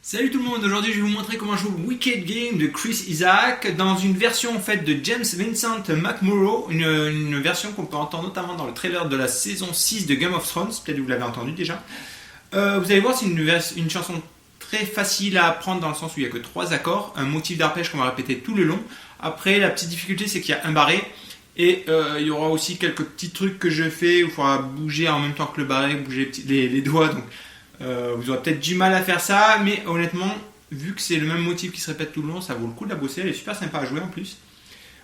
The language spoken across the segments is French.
Salut tout le monde, aujourd'hui je vais vous montrer comment jouer Wicked Game de Chris Isaak dans une version en fait de James Vincent McMorrow, une version qu'on peut entendre notamment dans le trailer de la saison 6 de Game of Thrones, peut-être que vous l'avez entendu déjà. Vous allez voir, c'est une chanson très facile à apprendre dans le sens où il n'y a que 3 accords, un motif d'arpège qu'on va répéter tout le long. Après la petite difficulté c'est qu'il y a un barré et il y aura aussi quelques petits trucs que je fais où il faudra bouger en même temps que le barré, bouger les doigts. Donc vous aurez peut-être du mal à faire ça, mais honnêtement, vu que c'est le même motif qui se répète tout le long, ça vaut le coup de la bosser, elle est super sympa à jouer en plus.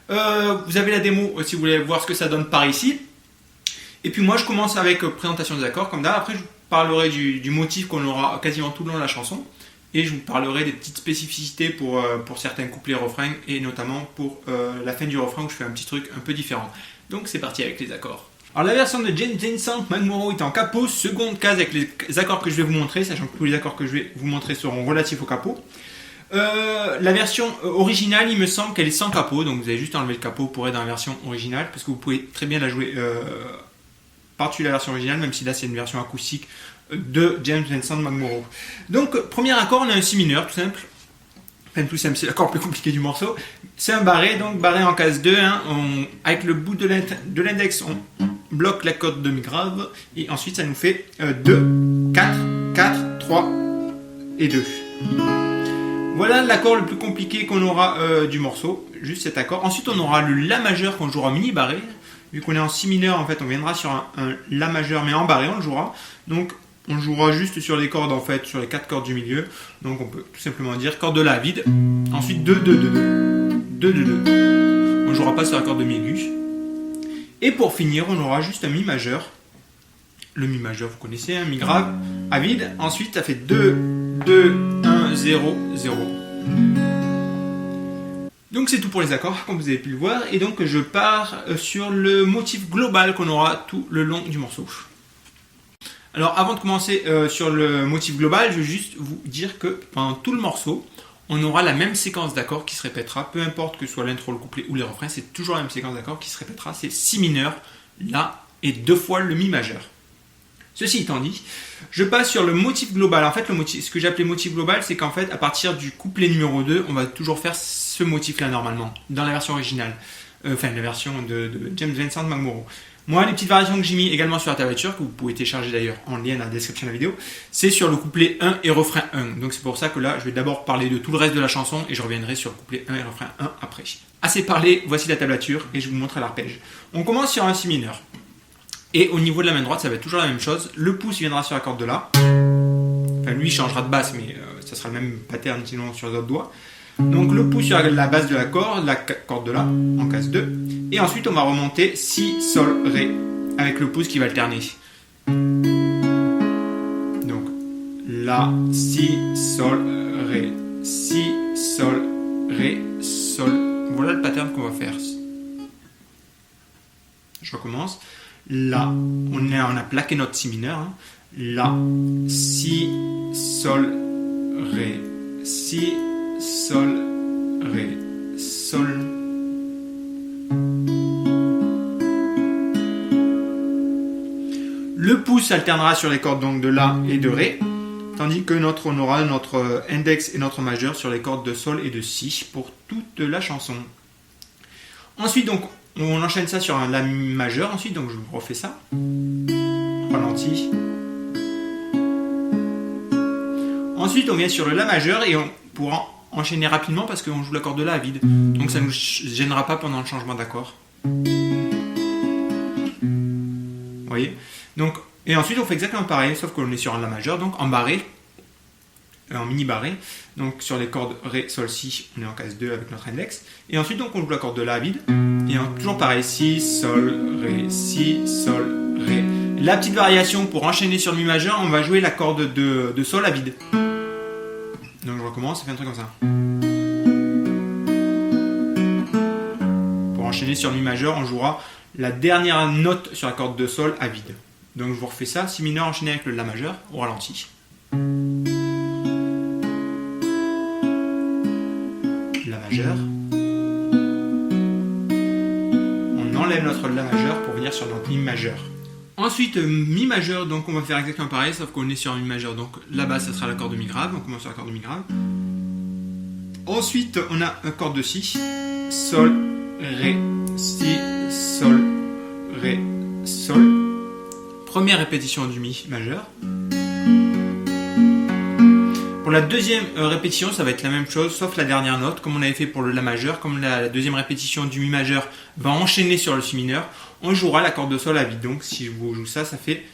Vous avez la démo si vous voulez voir ce que ça donne par ici. Et puis moi je commence avec présentation des accords comme d'hab, après je vous parlerai du motif qu'on aura quasiment tout le long de la chanson, et je vous parlerai des petites spécificités pour certains couplets et refrains, et notamment pour la fin du refrain où je fais un petit truc un peu différent. Donc c'est parti avec les accords. Alors la version de James Vincent McMorrow est en capot, seconde case avec les accords que je vais vous montrer, sachant que tous les accords que je vais vous montrer seront relatifs au capot. La version originale, il me semble qu'elle est sans capot, donc vous avez juste enlevé le capot pour être dans la version originale, parce que vous pouvez très bien la jouer par-dessus la version originale, même si là c'est une version acoustique de James Vincent McMorrow. Donc premier accord, on a un si mineur, tout simple. Enfin, tout simple, c'est l'accord le plus compliqué du morceau. C'est un barré, donc barré en case 2, hein, avec le bout de l'index, on bloque la corde de mi grave, et ensuite ça nous fait 2, 4, 4, 3 et 2. Voilà l'accord le plus compliqué qu'on aura du morceau, juste cet accord. Ensuite on aura le La majeur qu'on jouera mini barré. Vu qu'on est en si mineur, en fait on viendra sur un La majeur, mais en barré on le jouera. Donc on jouera juste sur les cordes en fait, sur les 4 cordes du milieu. Donc on peut tout simplement dire corde de La vide. Ensuite 2, 2, 2, 2, 2, 2, 2. On ne jouera pas sur la corde de Mi aigu. Et pour finir, on aura juste un Mi majeur. Le Mi majeur, vous connaissez, un Mi grave, à vide. Ensuite, ça fait 2, 2, 1, 0, 0. Donc c'est tout pour les accords, comme vous avez pu le voir. Et donc je pars sur le motif global qu'on aura tout le long du morceau. Alors avant de commencer sur le motif global, je vais juste vous dire que pendant tout le morceau, on aura la même séquence d'accords qui se répétera, peu importe que ce soit l'intro, le couplet ou les refrains, c'est toujours la même séquence d'accords qui se répétera, c'est si mineur, La et 2 fois le Mi majeur. Ceci étant dit, je passe sur le motif global. En fait, ce que j'ai appelé motif global, c'est qu'en fait, à partir du couplet numéro 2, on va toujours faire ce motif-là normalement, dans la version originale, enfin la version de James Vincent McMorrow. Moi, les petites variations que j'ai mis également sur la tablature, que vous pouvez télécharger d'ailleurs en lien dans la description de la vidéo, c'est sur le couplet 1 et refrain 1. Donc c'est pour ça que là, je vais d'abord parler de tout le reste de la chanson et je reviendrai sur le couplet 1 et refrain 1 après. Assez parlé, voici la tablature et je vous montre l'arpège. On commence sur un si mineur. Et au niveau de la main droite, ça va être toujours la même chose. Le pouce viendra sur la corde de La. Enfin, lui, il changera de basse, mais ça sera le même pattern sinon sur les autres doigts. Donc le pouce sur la base de la corde de La, en case 2. Et ensuite, on va remonter Si, Sol, Ré, avec le pouce qui va alterner. Donc, La, Si, Sol, Ré, Si, Sol, Ré, Sol. Voilà le pattern qu'on va faire. Je recommence. La, on a plaqué notre Si mineur. Hein. La, Si, Sol, Ré, Si, Sol, Ré, Sol. Le pouce alternera sur les cordes donc de La et de Ré, tandis que on aura notre index et notre majeur sur les cordes de Sol et de Si pour toute la chanson. Ensuite donc on enchaîne ça sur un La majeur ensuite, donc je vous refais ça. Ralenti. Ensuite on vient sur le La majeur et on pourra enchaîner rapidement parce qu'on joue la corde de La à vide. Donc ça ne nous gênera pas pendant le changement d'accord. Vous voyez ? Donc, et ensuite on fait exactement pareil, sauf qu'on est sur un La majeur, donc en barré, en mini barré. Donc sur les cordes Ré, Sol, Si, on est en case 2 avec notre index. Et ensuite donc on joue la corde de La à vide. Et toujours pareil, Si, Sol, Ré, Si, Sol, Ré. La petite variation pour enchaîner sur le Mi majeur, on va jouer la corde de Sol à vide. Donc je recommence, ça fait un truc comme ça. Pour enchaîner sur le Mi majeur, on jouera la dernière note sur la corde de Sol à vide. Donc je vous refais ça, Si mineur enchaîné avec le La majeur, au ralenti. La majeur. On enlève notre La majeur pour venir sur notre Mi majeur. Ensuite, Mi majeur, donc on va faire exactement pareil, sauf qu'on est sur un Mi majeur, donc là-bas ça sera l'accord de Mi grave, on commence sur l'accord de Mi grave. Ensuite, on a un accord de Si, Sol, Ré, Si, Sol, Ré, Sol. Première répétition du Mi majeur. Pour la deuxième répétition, ça va être la même chose, sauf la dernière note, comme on avait fait pour le La majeur. Comme la deuxième répétition du Mi majeur va enchaîner sur le Si mineur, on jouera l'accord de Sol à vide. Donc si je vous joue ça, ça fait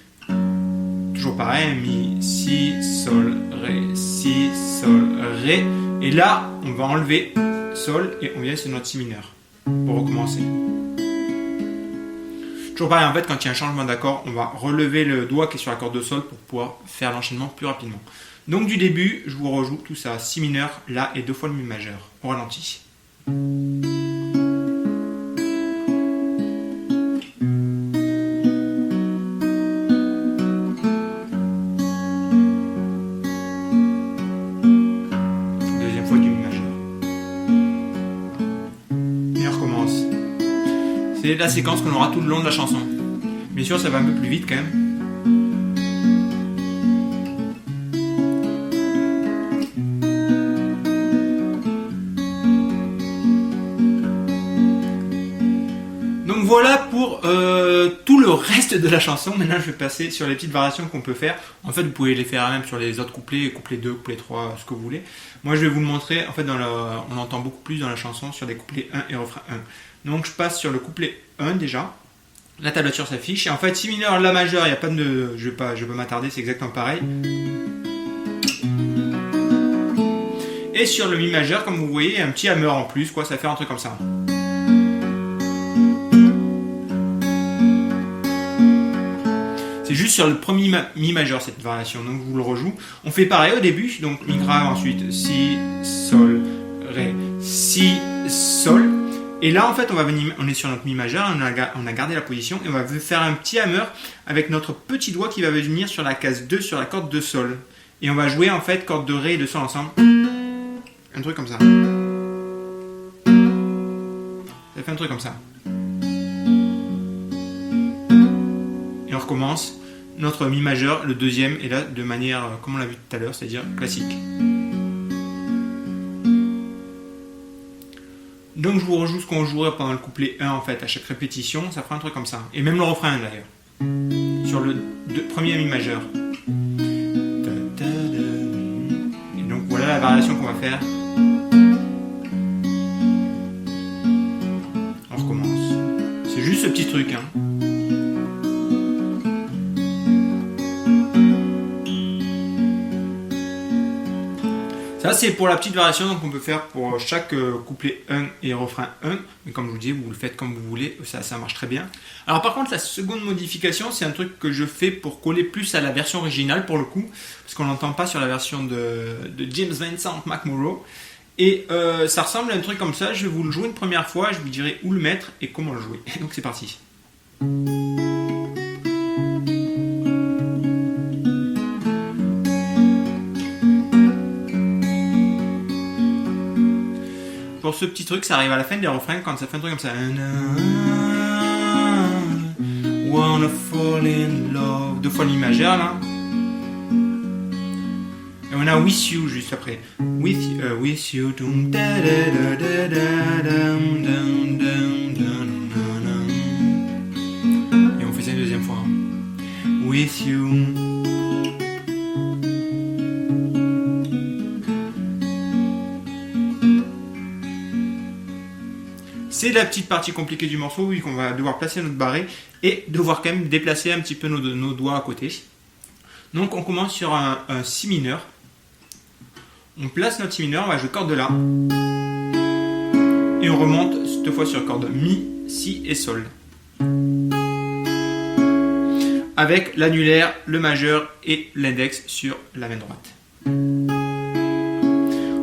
toujours pareil, Mi, Si, Sol, Ré, Si, Sol, Ré. Et là, on va enlever Sol et on vient sur notre Si mineur pour recommencer. Toujours pareil, en fait, quand il y a un changement d'accord, on va relever le doigt qui est sur l'accord de Sol pour pouvoir faire l'enchaînement plus rapidement. Donc du début, je vous rejoue tout ça, Si mineur, La et 2 fois le Mi majeur, au ralenti. Deuxième fois du Mi majeur. Et on recommence. C'est la séquence qu'on aura tout le long de la chanson. Bien sûr, ça va un peu plus vite quand même. Donc voilà pour tout le reste de la chanson. Maintenant je vais passer sur les petites variations qu'on peut faire. En fait vous pouvez les faire même sur les autres couplets, couplet 2, couplet 3, ce que vous voulez. Moi je vais vous le montrer, en fait on entend beaucoup plus dans la chanson sur des couplets 1 et refrain 1. Donc je passe sur le couplet 1 déjà. La tablature s'affiche. Et en fait Si mineur, La majeur, il n'y a pas de. Je vais pas m'attarder, c'est exactement pareil. Et sur le Mi majeur, comme vous voyez, il y a un petit hammer en plus, quoi, ça fait un truc comme ça. C'est juste sur le premier Mi majeur cette variation, donc je vous le rejoue. On fait pareil au début, donc Mi grave, ensuite Si, Sol, Ré, Si, Sol. Et là en fait on est sur notre Mi majeur, on a gardé la position et on va faire un petit hammer avec notre petit doigt qui va venir sur la case 2 sur la corde de Sol. Et on va jouer en fait corde de Ré et de Sol ensemble. Un truc comme ça. Ça fait un truc comme ça. Et on recommence notre Mi majeur, le deuxième, et là de manière, comme on l'a vu tout à l'heure, c'est-à-dire classique. Donc je vous rejoue ce qu'on jouerait pendant le couplet 1 en fait, à chaque répétition, ça fera un truc comme ça. Et même le refrain d'ailleurs. Sur le premier Mi majeur. Et donc voilà la variation qu'on va faire. On recommence. C'est juste ce petit truc, hein. Ça c'est pour la petite variation qu'on peut faire pour chaque couplet 1 et refrain 1. Mais comme je vous dis, vous le faites comme vous voulez, ça marche très bien. Alors par contre la seconde modification, c'est un truc que je fais pour coller plus à la version originale pour le coup. Parce qu'on n'entend pas sur la version de James Vincent McMorrow. Et ça ressemble à un truc comme ça, je vais vous le jouer une première fois, je vous dirai où le mettre et comment le jouer. Donc c'est parti. Pour ce petit truc, ça arrive à la fin des refrains quand ça fait un truc comme ça. Wanna fall in love. 2 fois le Mi majeur là. Et on a With You juste après. With you. Et on fait ça une deuxième fois. With You. C'est la petite partie compliquée du morceau, oui, qu'on va devoir placer notre barré et devoir quand même déplacer un petit peu nos doigts à côté. Donc on commence sur un Si mineur. On place notre Si mineur, on va jouer corde de La. Et on remonte cette fois sur corde Mi, Si et Sol. Avec l'annulaire, le majeur et l'index sur la main droite.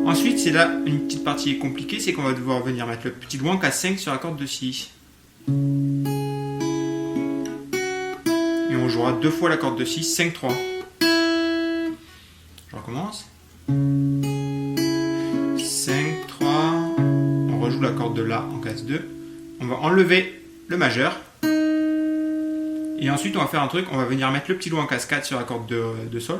Ensuite, c'est là une petite partie compliquée, c'est qu'on va devoir venir mettre le petit doigt en case 5 sur la corde de Si. Et on jouera 2 fois la corde de Si, 5, 3. Je recommence. 5, 3. On rejoue la corde de La en case 2. On va enlever le majeur. Et ensuite, on va faire un truc, on va venir mettre le petit doigt en cascade sur la corde de sol.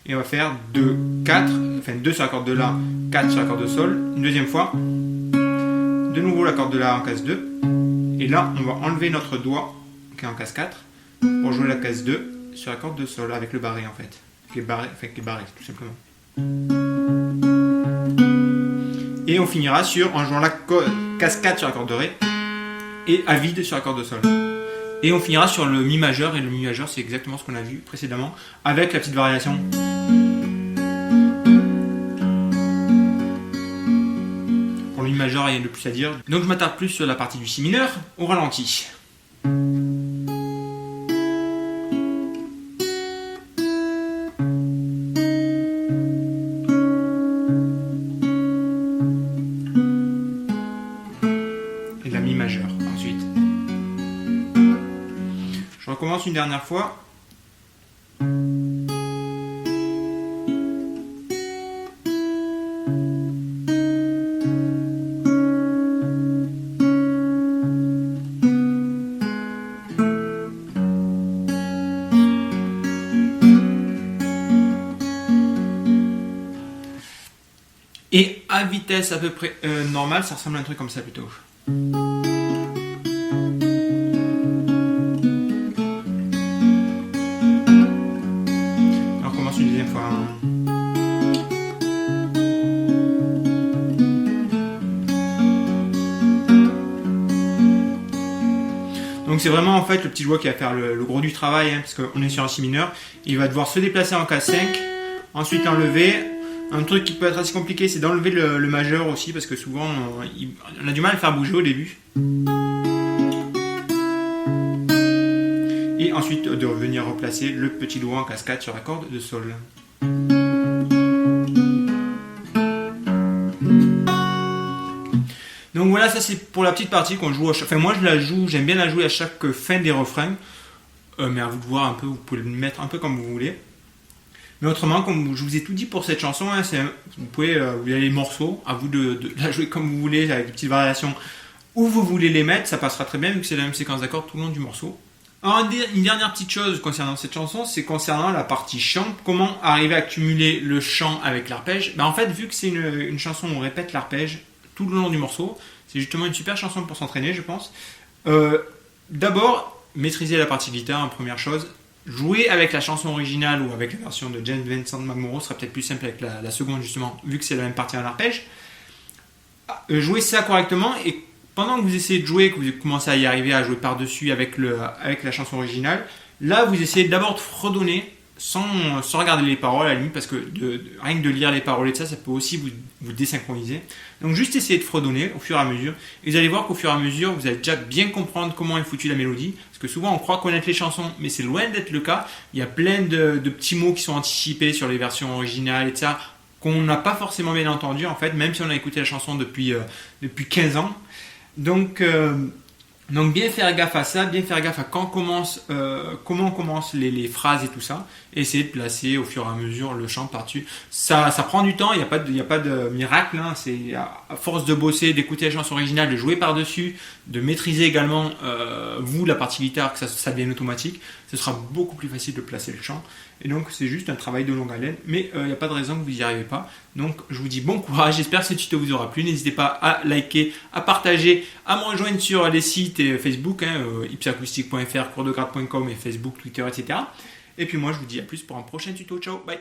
Et on va faire 2, 4, enfin 2 sur la corde de La, 4 sur la corde de Sol. Une deuxième fois. De nouveau la corde de La en case 2. Et là, on va enlever notre doigt, qui est en case 4, pour jouer la case 2 sur la corde de Sol, avec le barré en fait. Qui est barré, tout simplement. Et on finira en jouant la case 4 sur la corde de Ré et à vide sur la corde de Sol. Et on finira sur le Mi majeur, et le Mi majeur c'est exactement ce qu'on a vu précédemment, avec la petite variation. Pour le Mi majeur, il y a de plus à dire. Donc je m'attarde plus sur la partie du Si mineur, au ralenti. Et la Mi majeur ensuite. Je recommence une dernière fois. Et à vitesse à peu près normale, ça ressemble à un truc comme ça plutôt. On recommence une deuxième fois. Donc c'est vraiment en fait le petit doigt qui va faire le gros du travail, hein, parce qu'on est sur un Si mineur. Il va devoir se déplacer en case 5, ensuite enlever. Un truc qui peut être assez compliqué, c'est d'enlever le majeur aussi, parce que souvent on a du mal à le faire bouger au début. Et ensuite de revenir replacer le petit doigt en cascade sur la corde de Sol. Donc voilà, ça c'est pour la petite partie qu'on joue. Enfin moi je la joue, j'aime bien la jouer à chaque fin des refrains. Mais à vous de voir un peu, vous pouvez le mettre un peu comme vous voulez. Mais autrement, comme je vous ai tout dit pour cette chanson, hein, vous avez les morceaux, à vous de la jouer comme vous voulez, avec des petites variations où vous voulez les mettre, ça passera très bien vu que c'est la même séquence d'accords tout le long du morceau. Alors, une dernière petite chose concernant cette chanson, c'est concernant la partie chant, comment arriver à cumuler le chant avec l'arpège. En fait, vu que c'est une chanson où on répète l'arpège tout le long du morceau, c'est justement une super chanson pour s'entraîner, je pense. D'abord, maîtriser la partie guitare en première chose. Jouer avec la chanson originale ou avec la version de James Vincent McMorrow sera peut-être plus simple avec la seconde justement, vu que c'est la même partie en arpège. Jouez ça correctement et pendant que vous essayez de jouer, que vous commencez à y arriver à jouer par-dessus avec la chanson originale, là vous essayez d'abord de fredonner sans regarder les paroles à la limite, parce que rien que de lire les paroles et de ça peut aussi vous désynchroniser. Donc juste essayez de fredonner au fur et à mesure, et vous allez voir qu'au fur et à mesure vous allez déjà bien comprendre comment est foutue la mélodie, parce que souvent on croit connaître les chansons, mais c'est loin d'être le cas. Il y a plein de petits mots qui sont anticipés sur les versions originales et de ça, qu'on n'a pas forcément bien entendu en fait, même si on a écouté la chanson depuis 15 ans. Donc bien faire gaffe à ça, bien faire gaffe à comment on commence les phrases et tout ça, et essayer de placer au fur et à mesure le chant par-dessus. Ça prend du temps, il n'y a pas de miracle, hein. C'est à force de bosser, d'écouter la chanson originale, de jouer par-dessus, de maîtriser également la partie guitare, que ça devienne automatique, ce sera beaucoup plus facile de placer le chant. Et donc c'est juste un travail de longue haleine, mais il n'y a pas de raison que vous n'y arrivez pas. Donc je vous dis bon courage, j'espère que ce tuto vous aura plu. N'hésitez pas à liker, à partager, à me rejoindre sur les sites et Facebook, ipsacoustique.fr, courdegrade.com et Facebook, Twitter, etc. Et puis moi je vous dis à plus pour un prochain tuto. Ciao, bye.